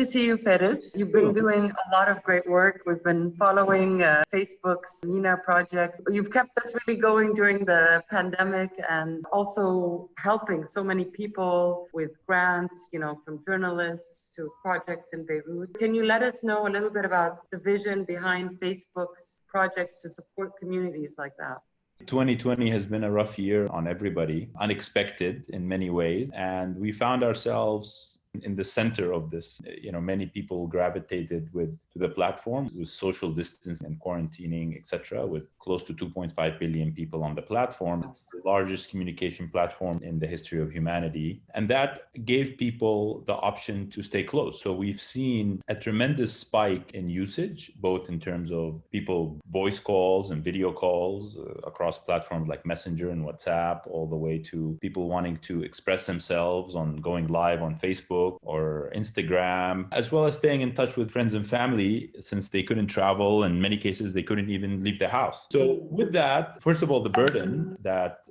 to see you, FARES. You've been doing a lot of great work. We've been following Facebook's MENA project. You've kept us really going during the pandemic and also helping so many people with grants, from journalists to projects in Beirut. Can you let us know a little bit about the vision behind Facebook's projects to support communities like that? 2020 has been a rough year on everybody, unexpected in many ways. And we found ourselves in the center of this. Many people gravitated to the platform with social distancing and quarantining, etc., with close to 2.5 billion people on the platform. It's the largest communication platform in the history of humanity. And that gave people the option to stay close. So we've seen a tremendous spike in usage, both in terms of people voice calls and video calls across platforms like Messenger and WhatsApp, all the way to people wanting to express themselves on going live on Facebook or Instagram, as well as staying in touch with friends and family since they couldn't travel. In many cases, they couldn't even leave the house. So with that, first of all, the burden that,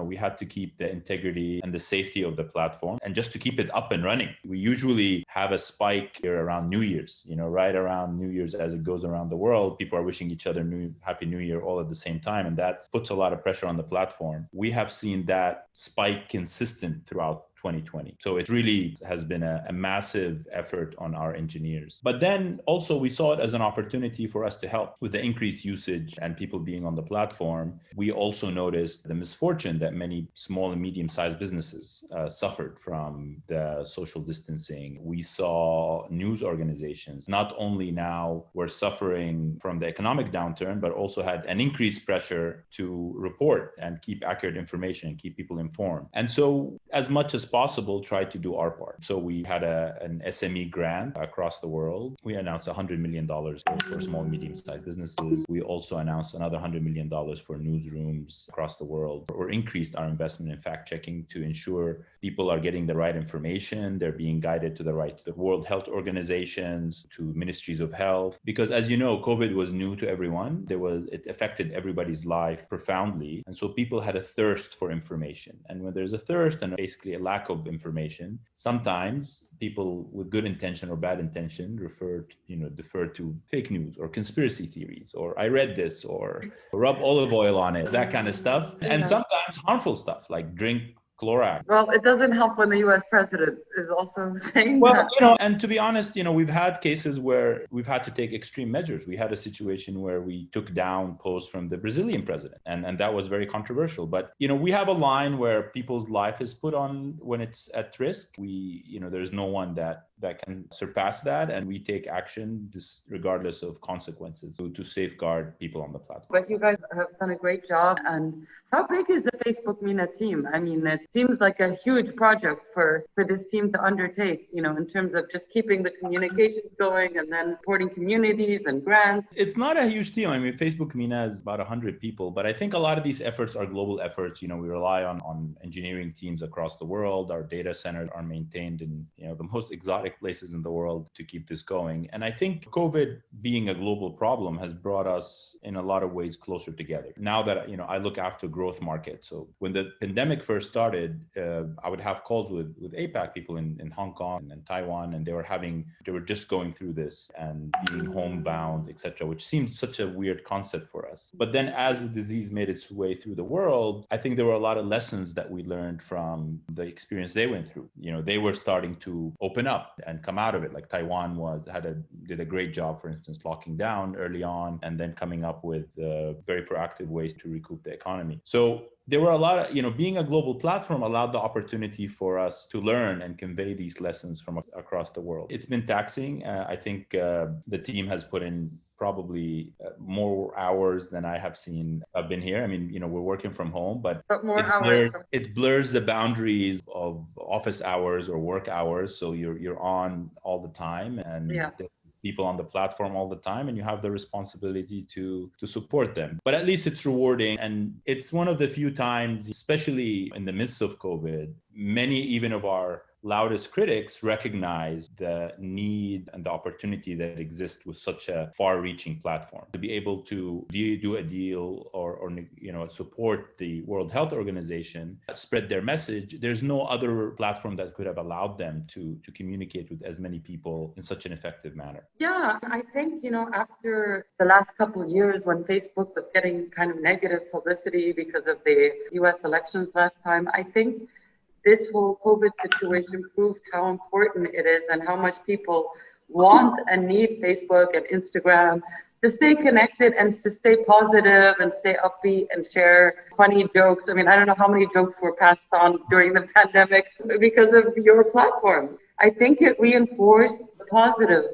we had to keep the integrity and the safety of the platform and just to keep it up and running. We usually have a spike here around New Year's, right around New Year's as it goes around the world. People are wishing each other Happy New Year all at the same time. And that puts a lot of pressure on the platform. We have seen that spike consistent throughout 2020. So it really has been a massive effort on our engineers. But then also we saw it as an opportunity for us to help with the increased usage and people being on the platform. We also noticed the misfortune that many small and medium-sized businesses suffered from the social distancing. We saw news organizations not only now were suffering from the economic downturn, but also had an increased pressure to report and keep accurate information and keep people informed. And so as much as possible, try to do our part. So we had an SME grant across the world. We announced $100 million for small and medium-sized businesses. We also announced another $100 million for newsrooms across the world, or increased our investment in fact-checking to issure people are getting the right information. They're being guided to the World Health Organizations, to ministries of health. Because as you know, COVID was new to everyone. It affected everybody's life profoundly. And so people had a thirst for information. And when there's a thirst and basically a lack of information, sometimes people with good intention or bad intention defer to fake news or conspiracy theories, or I read this, or rub olive oil on it, that kind of stuff. And sometimes harmful stuff like drink Clorox. Well, it doesn't help when the U.S. president is also saying that. And to be honest, we've had cases where we've had to take extreme measures. We had a situation where we took down posts from the Brazilian president, and that was very controversial. But, we have a line where people's life is put on when it's at risk. There's no one that can surpass that, and we take action regardless of consequences to safeguard people on the platform. But you guys have done a great job. And how big is the Facebook MENA team? I mean, it seems like a huge project for this team to undertake, in terms of just keeping the communications going and then supporting communities and grants. It's not a huge team. I mean, Facebook MENA is about 100 people, but I think a lot of these efforts are global efforts. We rely on engineering teams across the world. Our data centers are maintained in, the most exotic places in the world to keep this going. And I think COVID being a global problem has brought us in a lot of ways closer together. Now that, I look after growth markets. So when the pandemic first started, I would have calls with APAC people in Hong Kong and Taiwan, and they were just going through this and being homebound, etc., which seemed such a weird concept for us. But then as the disease made its way through the world, I think there were a lot of lessons that we learned from the experience they went through. They were starting to open up and come out of it. Like Taiwan did a great job, for instance, locking down early on and then coming up with very proactive ways to recoup the economy. So there were a lot of, being a global platform allowed the opportunity for us to learn and convey these lessons from across the world. It's been taxing. I think the team has put in probably more hours than I have seen. I've been here. I mean, we're working from home, but it blurs the boundaries of office hours or work hours. So you're on all the time, and there's people on the platform all the time, and you have the responsibility to support them. But at least it's rewarding, and it's one of the few times, especially in the midst of COVID, many even of our loudest critics recognize the need and the opportunity that exists with such a far-reaching platform. To be able to do a deal or support the World Health Organization, spread their message, there's no other platform that could have allowed them to communicate with as many people in such an effective manner. Yeah, I think, after the last couple of years when Facebook was getting kind of negative publicity because of the US elections last time, I think this whole COVID situation proved how important it is and how much people want and need Facebook and Instagram to stay connected and to stay positive and stay upbeat and share funny jokes. I mean, I don't know how many jokes were passed on during the pandemic because of your platforms. I think it reinforced the positive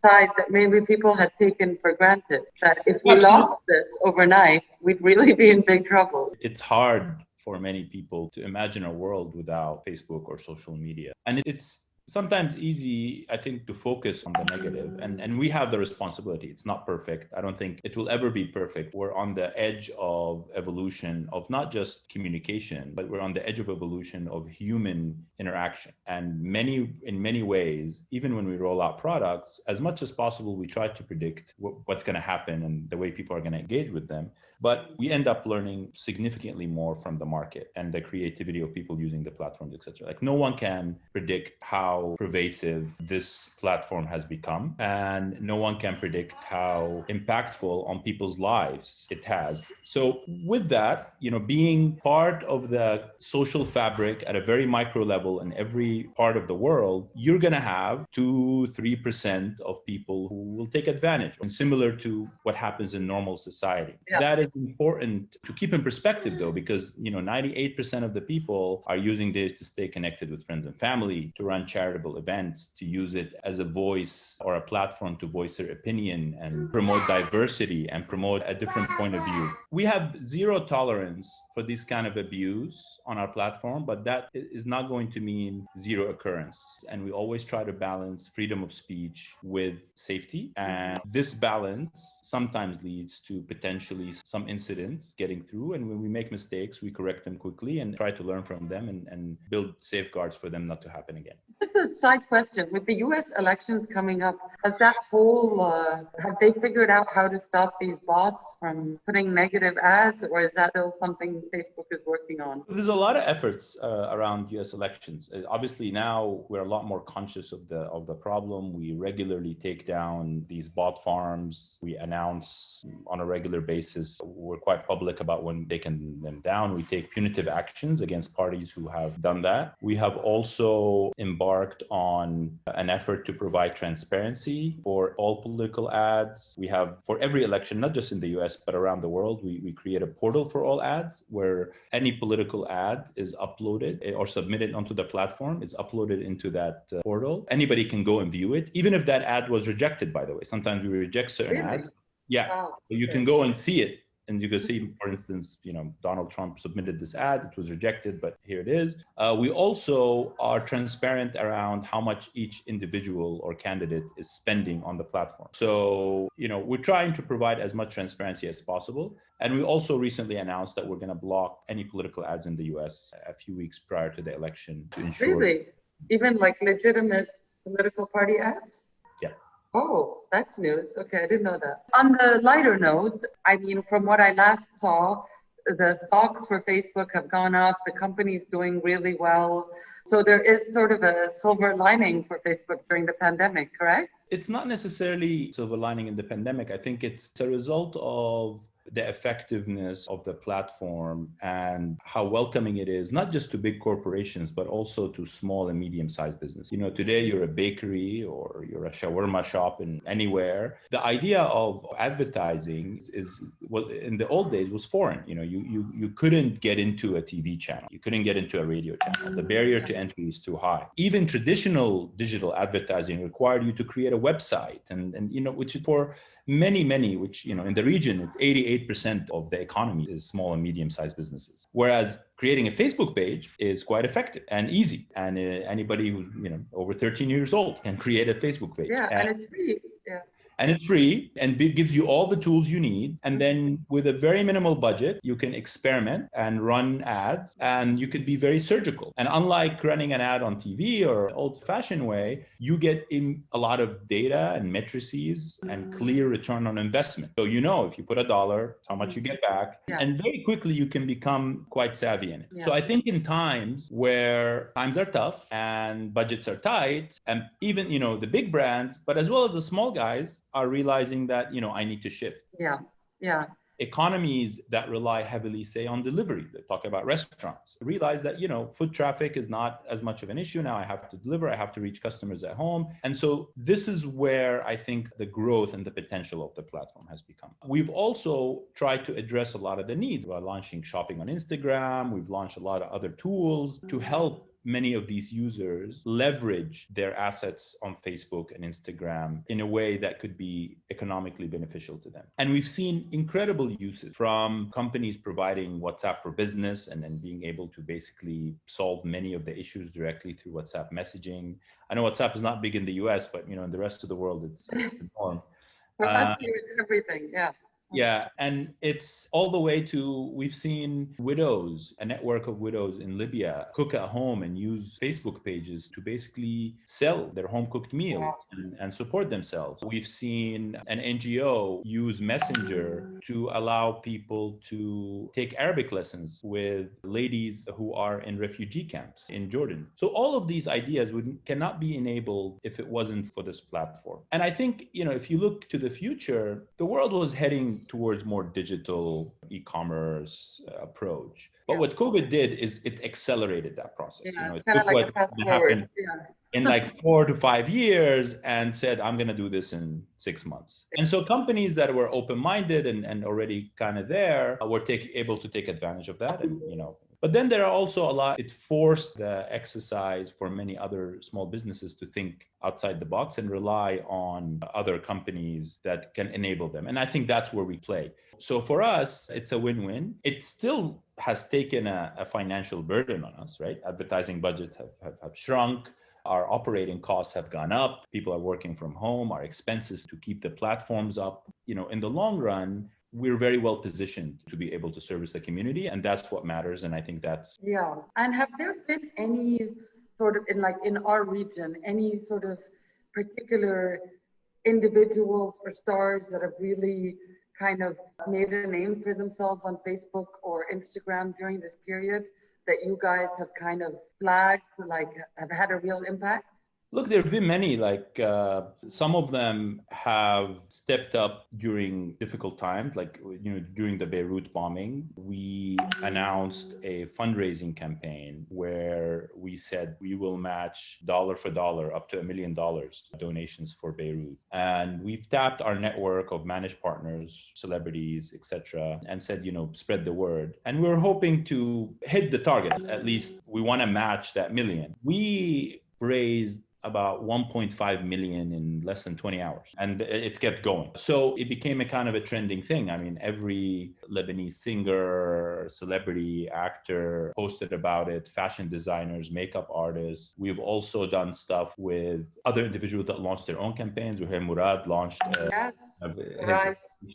side that maybe people had taken for granted, that if we lost this overnight, we'd really be in big trouble. It's hard for many people to imagine a world without Facebook or social media. And it's sometimes easy, I think, to focus on the negative. And we have the responsibility. It's not perfect. I don't think it will ever be perfect. We're on the edge of evolution of not just communication, but we're on the edge of evolution of human interaction. And in many ways, even when we roll out products, as much as possible, we try to predict what's going to happen and the way people are going to engage with them. But we end up learning significantly more from the market and the creativity of people using the platforms, etc. Like no one can predict how pervasive this platform has become, and no one can predict how impactful on people's lives it has. So with that, being part of the social fabric at a very micro level in every part of the world, you're going to have 2-3% of people who will take advantage. And similar to what happens in normal society. Yeah. That is important to keep in perspective, though, because 98% of the people are using this to stay connected with friends and family, to run charitable events, to use it as a voice or a platform to voice their opinion and promote diversity and promote a different point of view. We have zero tolerance for this kind of abuse on our platform, but that is not going to mean zero occurrence. And we always try to balance freedom of speech with safety. And this balance sometimes leads to potentially some incidents getting through. And when we make mistakes, we correct them quickly and try to learn from them and build safeguards for them not to happen again. Just a side question. With the US elections coming up, has that have they figured out how to stop these bots from putting negative ads, or is that still something Facebook is working on? There's a lot of efforts around US elections. Obviously now we're a lot more conscious of the problem. We regularly take down these bot farms. We announce on a regular basis. We're quite public about when taking them down. We take punitive actions against parties who have done that. We have also embarked on an effort to provide transparency for all political ads. We have, for every election, not just in the US, but around the world, we create a portal for all ads where any political ad is uploaded or submitted onto the platform. It's uploaded into that portal. Anybody can go and view it, even if that ad was rejected, by the way. Sometimes we reject certain ads. Yeah, wow. You can go and see it. And you can see, for instance, Donald Trump submitted this ad. It was rejected, but here it is. We also are transparent around how much each individual or candidate is spending on the platform. So, we're trying to provide as much transparency as possible. And we also recently announced that we're going to block any political ads in the US a few weeks prior to the election to ensure. Really? Even like legitimate political party ads? Yeah. Oh, that's news. Okay, I didn't know that. On the lighter note, I mean, from what I last saw, the stocks for Facebook have gone up. The company's doing really well. So there is sort of a silver lining for Facebook during the pandemic, correct? It's not necessarily silver lining in the pandemic. I think it's a result of the effectiveness of the platform and how welcoming it is, not just to big corporations, but also to small and medium-sized business. Today you're a bakery or you're a shawarma shop in anywhere. The idea of advertising is what in the old days was foreign. You couldn't get into a TV channel. You couldn't get into a radio channel. The barrier to entry is too high. Even traditional digital advertising required you to create a website and which is for many, which, in the region, it's 88% of the economy is small and medium-sized businesses. Whereas creating a Facebook page is quite effective and easy. And anybody who's, over 13 years old can create a Facebook page. Yeah, and it's free. Yeah. And it's free and gives you all the tools you need. And then with a very minimal budget, you can experiment and run ads, and you could be very surgical. And unlike running an ad on TV or old-fashioned way, you get in a lot of data and matrices and clear return on investment. So you know if you put $1, how much you get back. Yeah. And very quickly you can become quite savvy in it. Yeah. So I think in times where times are tough and budgets are tight, and even, the big brands, but as well as the small guys are realizing that, I need to shift. Yeah. Yeah. Economies that rely heavily, say, on delivery, they talk about restaurants, realize that, foot traffic is not as much of an issue now. I have to deliver, I have to reach customers at home. And so this is where I think the growth and the potential of the platform has become. We've also tried to address a lot of the needs. We're launching shopping on Instagram. We've launched a lot of other tools to help many of these users leverage their assets on Facebook and Instagram in a way that could be economically beneficial to them. And we've seen incredible uses from companies providing WhatsApp for business and then being able to basically solve many of the issues directly through WhatsApp messaging. I know WhatsApp is not big in the US, but in the rest of the world, it's the norm. For us, it's everything. Yeah. Yeah, and it's all the way to, we've seen widows, a network of widows in Libya, cook at home and use Facebook pages to basically sell their home cooked meals and support themselves. We've seen an NGO use Messenger to allow people to take Arabic lessons with ladies who are in refugee camps in Jordan. So all of these ideas cannot be enabled if it wasn't for this platform. And I think, if you look to the future, the world was heading towards more digital e-commerce approach. But what COVID did is it accelerated that process. Yeah, It kind took of like what a fast happened forward. in like 4 to 5 years and said, I'm going to do this in 6 months. And so companies that were open-minded and already kind of there were able to take advantage of that. And, but then there are also it forced the exercise for many other small businesses to think outside the box and rely on other companies that can enable them. And I think that's where we play. So for us, it's a win-win. It still has taken a financial burden on us, right? Advertising budgets have shrunk. Our operating costs have gone up. People are working from home. Our expenses to keep the platforms up. In the long run, we're very well positioned to be able to service the community, and that's what matters. And I think that's... Yeah. And have there been any sort of, in our region, any sort of particular individuals or stars that have really kind of made a name for themselves on Facebook or Instagram during this period that you guys have kind of flagged, have had a real impact? Look, there have been many, some of them have stepped up during difficult times, during the Beirut bombing. We announced a fundraising campaign where we said we will match dollar for dollar up to $1 million donations for Beirut. And we've tapped our network of managed partners, celebrities, etc., and said, spread the word. And we're hoping to hit the target. At least we want to match that million. We raised about 1.5 million in less than 20 hours. And it kept going. So it became a kind of a trending thing. I mean, every Lebanese singer, celebrity, actor posted about it, fashion designers, makeup artists. We've also done stuff with other individuals that launched their own campaigns. Murad launched his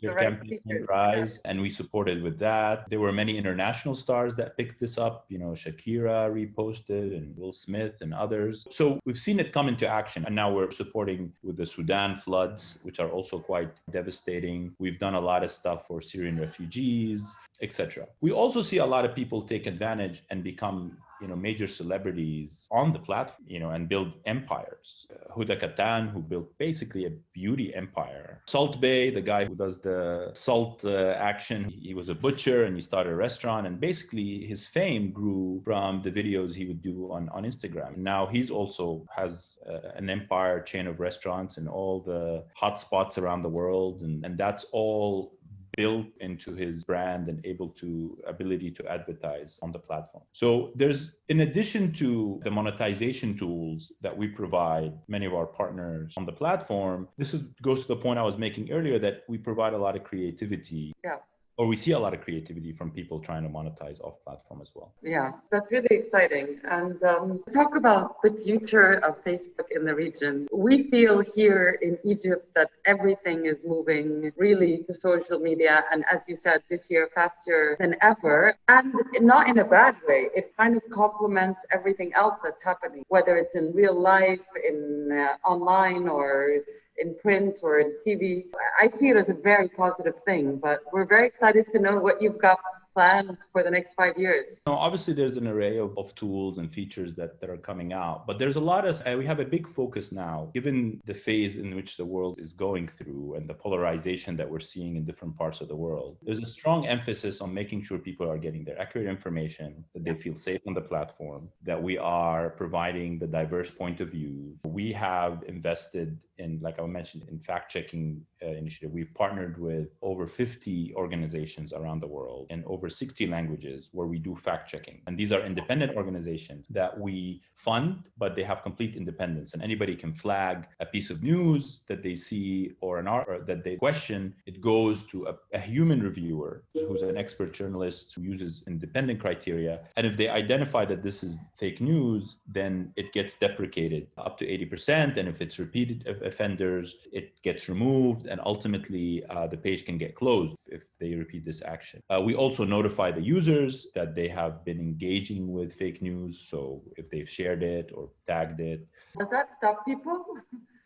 campaign, Rise, and we supported with that. There were many international stars that picked this up. Shakira reposted and Will Smith and others. So we've seen it come into action. And now we're supporting with the Sudan floods, which are also quite devastating. We've done a lot of stuff for Syrian refugees, etc. We also see a lot of people take advantage and become major celebrities on the platform, and build empires. Huda Katan, who built basically a beauty empire. Salt Bay, the guy who does the salt action, he was a butcher and he started a restaurant, and basically his fame grew from the videos he would do on Instagram. Now he's also has an empire chain of restaurants in all the hot spots around the world, and that's all built into his brand and ability to advertise on the platform. So there's, in addition to the monetization tools that we provide many of our partners on the platform, goes to the point I was making earlier that we provide a lot of creativity. Yeah. or we see a lot of creativity from people trying to monetize off platform as well. Yeah, that's really exciting. And talk about the future of Facebook in the region. We feel here in Egypt that everything is moving really to social media. And as you said, this year faster than ever. And not in a bad way. It kind of complements everything else that's happening, whether it's in real life, in online, or in print or in TV. I see it as a very positive thing, but we're very excited to know what you've got planned for the next 5 years. Obviously, there's an array of tools and features that are coming out, but there's a lot of, we have a big focus now, given the phase in which the world is going through and the polarization that we're seeing in different parts of the world. There's a strong emphasis on making sure people are getting their accurate information, that they feel safe on the platform, that we are providing the diverse point of view. We have invested in, like I mentioned, in fact-checking initiative. We've partnered with over 50 organizations around the world in over 60 languages where we do fact-checking. And these are independent organizations that we fund, but they have complete independence. And anybody can flag a piece of news that they see or an art or that they question. It goes to a human reviewer who's an expert journalist who uses independent criteria. And if they identify that this is fake news, then it gets deprecated up to 80%. And if it's repeated offenders, it gets removed. And ultimately, the page can get closed if they repeat this action. We also notify the users that they have been engaging with fake news. So if they've shared it or tagged it. Does that stop people?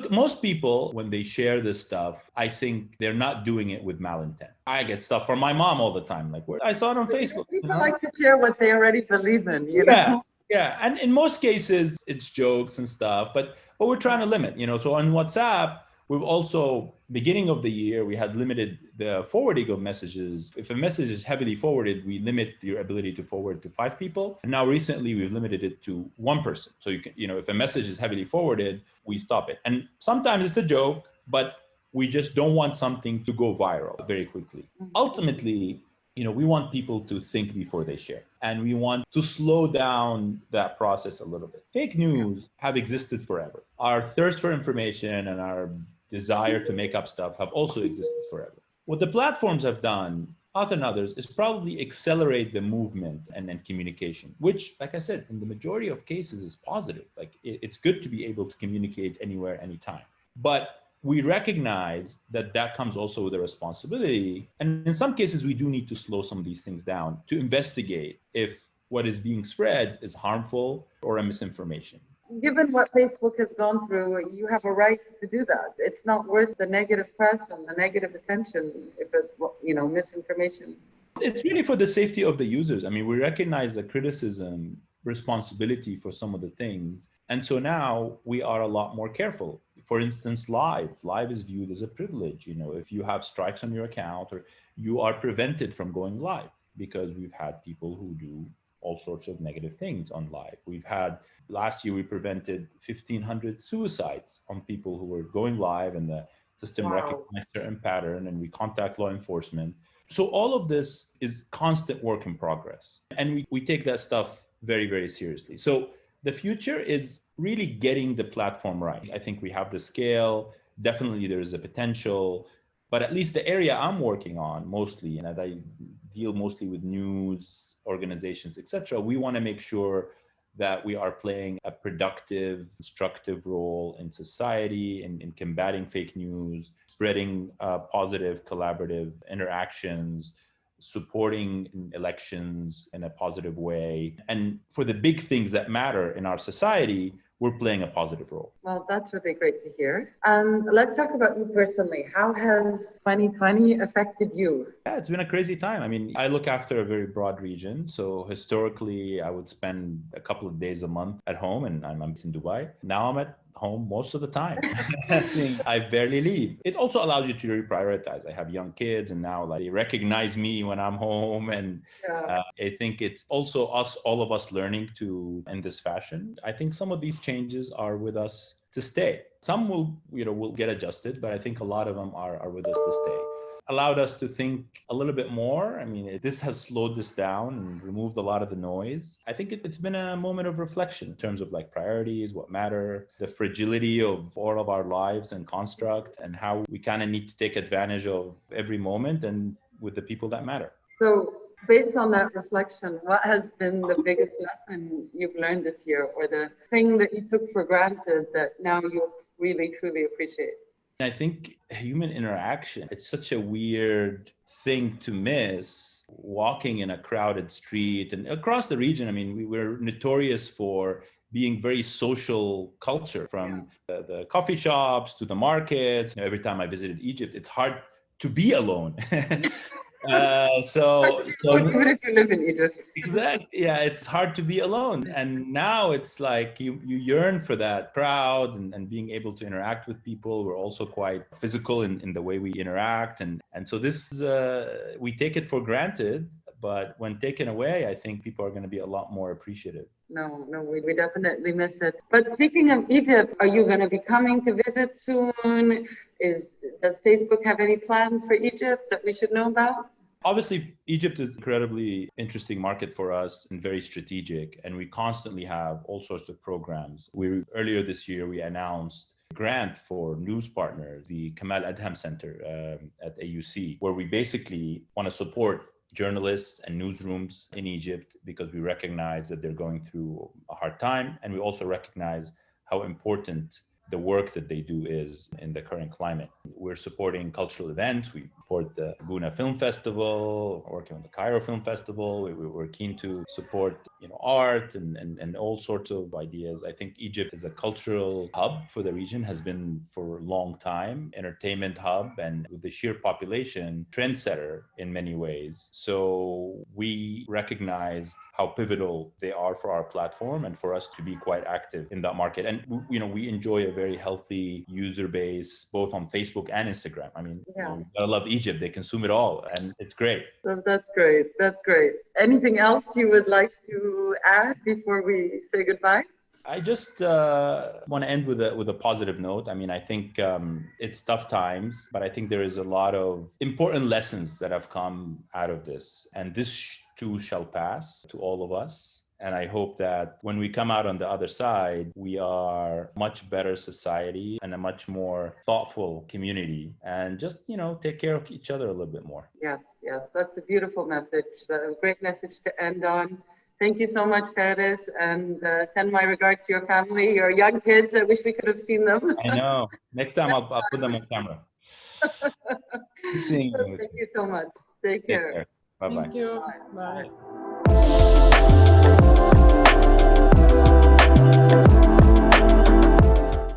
Most people, when they share this stuff, I think they're not doing it with malintent. I get stuff from my mom all the time, like, I saw it on Facebook. People like to share what they already believe in, you know? Yeah. And in most cases, it's jokes and stuff, but we're trying to limit, so on WhatsApp, we've also, beginning of the year, we had limited the forwarding of messages. If a message is heavily forwarded, we limit your ability to forward to 5 people. And now recently, we've limited it to 1 person. So you can, if a message is heavily forwarded, we stop it. And sometimes it's a joke, but we just don't want something to go viral very quickly. Ultimately, we want people to think before they share. And we want to slow down that process a little bit. Fake news have existed forever. Our thirst for information and our desire to make up stuff have also existed forever. What the platforms have done, us and others, is probably accelerate the movement and communication, which, like I said, in the majority of cases is positive. Like it's good to be able to communicate anywhere, anytime. But we recognize that comes also with a responsibility. And in some cases, we do need to slow some of these things down to investigate if what is being spread is harmful or a misinformation. Given what Facebook has gone through, you have a right to do that. It's not worth the negative press and the negative attention if it's, misinformation. It's really for the safety of the users. I mean, we recognize the criticism, responsibility for some of the things. And so now we are a lot more careful. For instance, live is viewed as a privilege. If you have strikes on your account, or you are prevented from going live, because we've had people who do all sorts of negative things on live. Last year, we prevented 1,500 suicides on people who were going live, and the system recognized certain pattern, and we contact law enforcement. So all of this is constant work in progress. And we take that stuff very, very seriously. So the future is really getting the platform right. I think we have the scale. Definitely there is a potential. But at least the area I'm working on mostly, and that I deal mostly with news organizations, etc., we want to make sure that we are playing a productive, constructive role in society, in combating fake news, spreading positive, collaborative interactions, supporting elections in a positive way. And for the big things that matter in our society, we're playing a positive role. Well, that's really great to hear. Let's talk about you personally. How has 2020 affected you? Yeah, it's been a crazy time. I mean, I look after a very broad region. So historically, I would spend a couple of days a month at home, and I'm in Dubai. Now I'm at home most of the time. I barely leave. It also allows you to reprioritize. I have young kids, and now they recognize me when I'm home. And I think it's also all of us learning to in this fashion. I think some of these changes are with us to stay. Some will get adjusted, but I think a lot of them are with us to stay. Allowed us to think a little bit more. I mean, this has slowed this down and removed a lot of the noise. I think it's been a moment of reflection in terms of like priorities, what matter, the fragility of all of our lives and construct, and how we kind of need to take advantage of every moment and with the people that matter. So based on that reflection, what has been the biggest lesson you've learned this year, or the thing that you took for granted that now you really, truly appreciate? I think human interaction, it's such a weird thing to miss walking in a crowded street and across the region. I mean, we were notorious for being very social culture, from the coffee shops to the markets. Every time I visited Egypt, it's hard to be alone. Even if you live in Egypt. Exactly. Yeah, it's hard to be alone. And now it's like you yearn for that crowd and being able to interact with people. We're also quite physical in the way we interact. And so this is, we take it for granted, but when taken away, I think people are going to be a lot more appreciative. No, we definitely miss it. But speaking of Egypt, are you going to be coming to visit soon? Does Facebook have any plans for Egypt that we should know about? Obviously, Egypt is an incredibly interesting market for us and very strategic, and we constantly have all sorts of programs. Earlier this year, we announced a grant for news partner, the Kamal Adham Center at AUC, where we basically want to support journalists and newsrooms in Egypt because we recognize that they're going through a hard time, and we also recognize how important the work that they do is in the current climate. We're supporting cultural events. We support the Guna Film Festival, working with the Cairo Film Festival. We're keen to support, art and all sorts of ideas. I think Egypt is a cultural hub for the region, has been for a long time, entertainment hub, and with the sheer population, trendsetter in many ways. So we recognize how pivotal they are for our platform and for us to be quite active in that market. And we enjoy a very healthy user base, both on Facebook and Instagram. I mean, I love Egypt. They consume it all, and it's great. That's great. That's great. Anything else you would like to add before we say goodbye? I just want to end with a positive note. I mean, I think it's tough times, but I think there is a lot of important lessons that have come out of this. And this too shall pass to all of us. And I hope that when we come out on the other side, we are a much better society and a much more thoughtful community, and just, take care of each other a little bit more. Yes. That's a beautiful message. A great message to end on. Thank you so much, Fares, and send my regards to your family, your young kids. I wish we could have seen them. I know. Next time I'll put them on camera. Thank you so much. Take care. Bye-bye. Thank you. Bye.